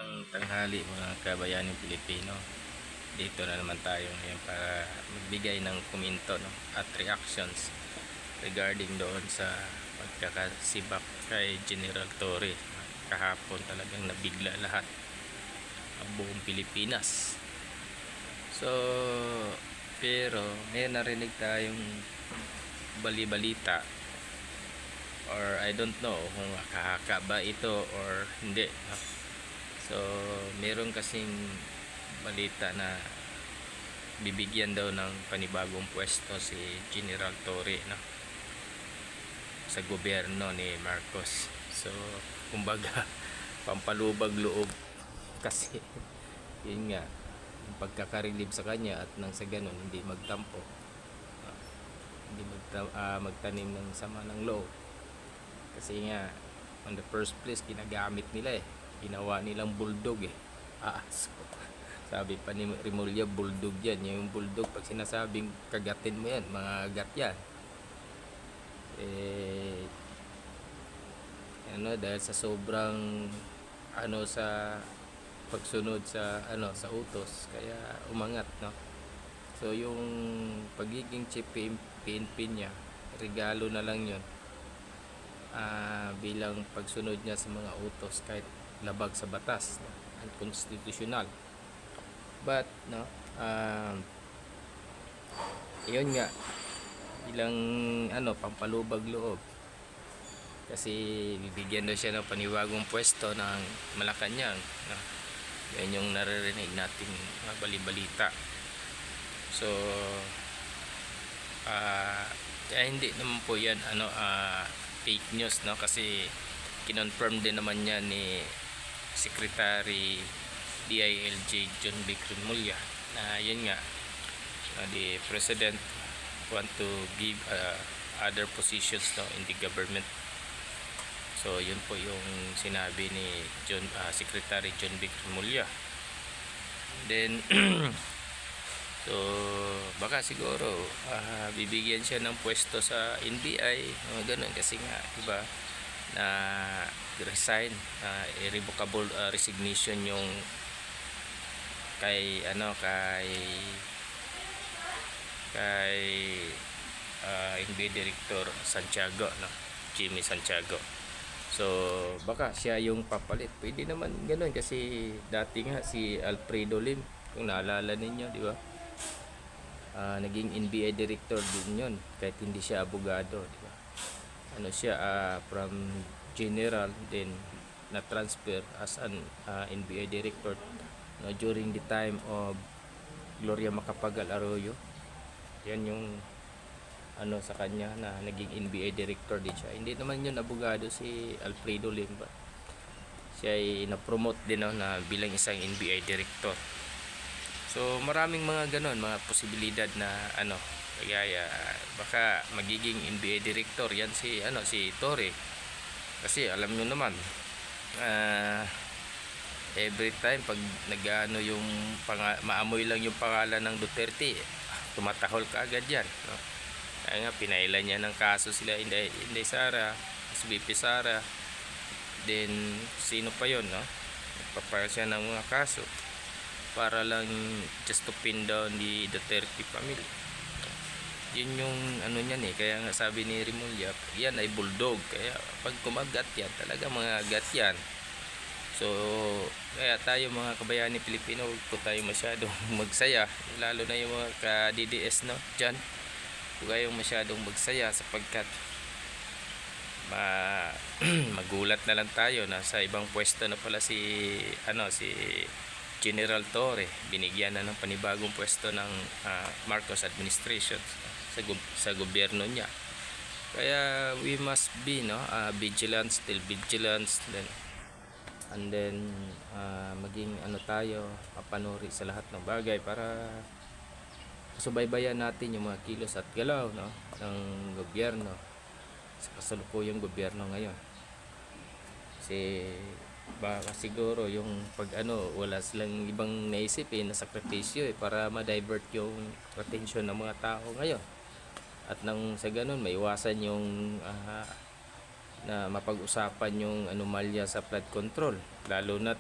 Ang tanghali mga kabayaning Pilipino, dito na naman tayo ngayon para magbigay ng komento, no, at reactions regarding doon sa pagkakasibak kay General Torre. Kahapon talagang nabigla lahat ang buong Pilipinas. So pero may narinig tayong bali-balita, or I don't know kung kahaka ba ito or hindi, no? So meron kasing balita na bibigyan daw ng panibagong pwesto si General Torre, no, sa gobyerno ni Marcos. So kumbaga pampalubag loob kasi yun nga yung pagkakarilib sa kanya, at nang sa ganun hindi magtampo, hindi magtanim ng sama ng loob. Kasi nga on the first place ginagamit nila ginawa nilang bulldog so, sabi pa ni Rimulya, bulldog yan. Yung bulldog, pag sinasabing kagatin mo yan, mga gat yan. Dahil sa sobrang sa pagsunod sa sa utos, kaya umangat, no. So yung pagiging chief PNP niya, regalo na lang yun, bilang pagsunod niya sa mga utos kahit labag sa batas, no? Unconstitutional. But no, yun nga, ilang pampalubag loob, kasi bibigyan daw siya ng panibagong pwesto ng Malacanang, no? Yan yung naririnig nating bali-balita. So kaya hindi naman po yan fake news, no, kasi kinonfirm din naman yan ni Secretary DILG John B. Mulya na yun nga, the President want to give other positions, no, in the government. So yun po yung sinabi ni Secretary John B. Mulya. Then so baka siguro bibigyan siya ng pwesto sa NBI, ganun, kasi nga diba na resign, irrevocable resignation yung kay NBI Director Santiago, no, Jimmy Santiago. So baka siya yung papalit. Pwede naman ganun, kasi dati nga si Alfredo Lim, kung naalala ninyo, di ba, naging NBI Director din yun kahit hindi siya abogado, di ba. Siya from general, then na transfer as an NBI Director, no, during the time of Gloria Macapagal Arroyo. Yan yung sa kanya na naging NBI Director din siya. Hindi naman yun abogado si Alfredo Lim, ba, siya ay na-promote din, no, na bilang isang NBI Director. So maraming mga ganon, mga posibilidad na kaya baka magiging NBI Director yan si Torre. Kasi alam nyo naman, every time pag yung maamoy lang yung pangalan ng Duterte, tumatahol ka agad yan, no? Kaya nga pinailan niya ng kaso sila Inday Sara, SBP Sara, then sino pa yon, no? Nagpapile siya ng mga kaso para lang just to pin down the Duterte family. Yun yung niyan kaya nga sabi ni Rimulya, yan ay bulldog, kaya pag kumagat yan talaga mga gat yan. So kaya tayo mga kabayani Pilipino, huwag po tayo masyadong magsaya, lalo na yung mga ka-DDS, no, dyan. Huwag kayong masyadong magsaya, sapagkat magulat na lang tayo na sa ibang pwesto na pala si General Torre, binigyan na ng panibagong pwesto ng Marcos administration sa gobyerno niya. Kaya we must be, no, vigilant, still vigilant, and then maging tayo mapanuri sa lahat ng bagay para subaybayan natin yung mga kilos at galaw, no, ng gobyerno sa kasalukuyang gobyerno ngayon. Kasi baka siguro yung wala silang ibang naisip na sakripisyo para ma-divert yung attention ng mga tao ngayon, at nang sa ganun maiwasan yung na mapag-usapan yung anomalya sa flood control, lalo na't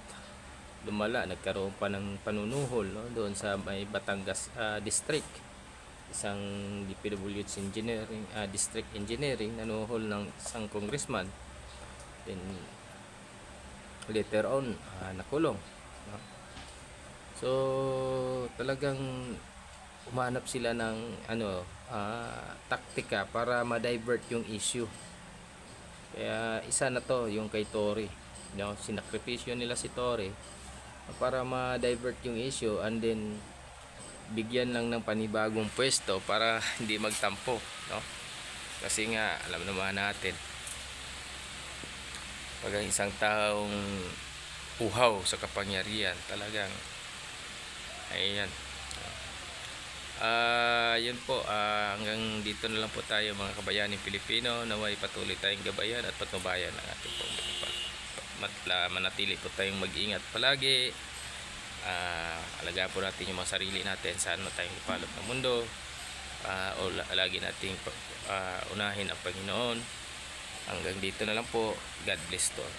lumala, nagkaroon pa ng panunuhol, no, doon sa may Batangas district. Isang DPWH engineering, district engineering, nanuhol ng isang congressman. Then later on, nakulong, no? So talagang umanap sila ng taktika para ma-divert yung issue. Kaya isa na to yung kay Tory, no? Sinakripisyo nila si Tory para ma-divert yung issue, and then bigyan lang ng panibagong pwesto para hindi magtampo, no? Kasi nga alam naman natin, pag ang isang taong uhaw sa kapangyarihan, talagang ayan. Yun po, hanggang dito na lang po tayo mga kabayaning Pilipino. Naway patuloy tayong gabayan at patnubayan ng ating pong manatili po tayong mag-ingat palagi. Alagaan po natin yung mga sarili natin, saan na tayong ipalot ng mundo. Lagi nating unahin ang Panginoon. Hanggang dito na lang po. God bless to all.